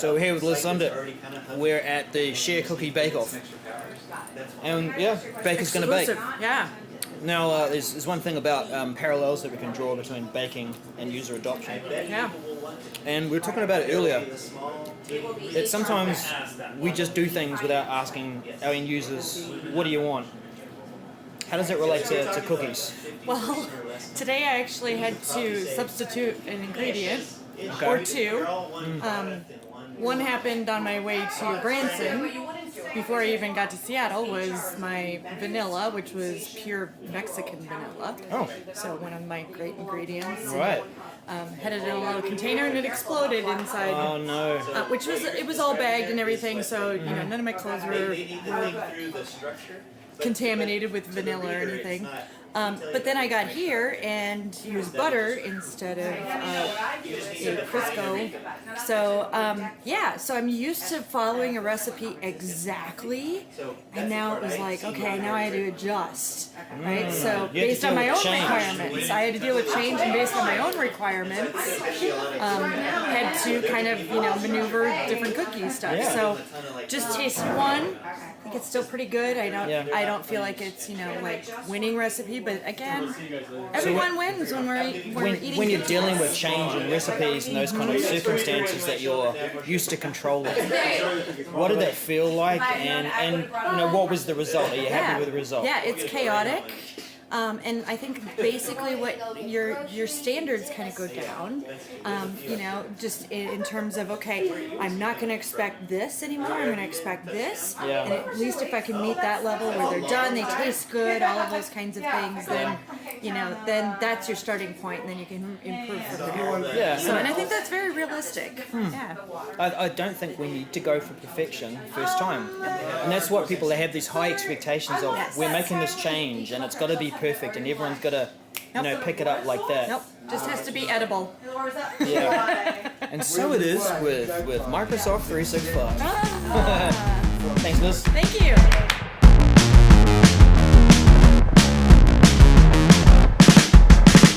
So we're here with Liz Sundet. We're at the Share Cookie Bake Off. And yeah, Baker's going to bake. Yeah. Now, there's one thing about parallels that we can draw between baking and user adoption. Yeah. And we were talking about it earlier, that sometimes we just do things without asking our end users, what do you want? How does it relate to cookies? Well, today I actually had to substitute an ingredient or two. One happened on my way to Branson. Before I even got to Seattle was my vanilla, which was pure Mexican vanilla. Oh. So one of my great ingredients. Right. Had it in a little container and it exploded inside. Oh no. It was all bagged and everything, so none of my clothes were contaminated with vanilla or anything. But then I got here and used butter instead of a Crisco. So so I'm used to following a recipe exactly, and now it was like, okay, now I had to adjust, right? So based on my own requirements, I had to deal with change, and based on my own requirements, had to kind of maneuver different cookie stuff. Yeah. So just tasted one. I think it's still pretty good. I don't feel like it's like winning recipe, but again, everyone wins when we're eating. When you're dealing with change in recipes and those kind of circumstances that you're used to controlling, what did that feel like, and what was the result? Are you happy with the result? Yeah, it's chaotic. And I think basically what your standards kind of go down, just in terms of, okay, I'm not going to expect this anymore, I'm going to expect this, Yeah. and at least if I can meet that level where they're done, they taste good, all of those kinds of things, then, then that's your starting point, and then you can improve from there. Yeah. So, and I think that's very realistic. Yeah. I don't think we need to go for perfection first time. And that's what people, they have these high expectations of, Yes. we're making this change and it's got to be perfect and everyone's got to, pick it up like that. Nope, just has to be edible. Yeah. And so it is with Microsoft 365. Ah. Thanks, Liz. Thank you.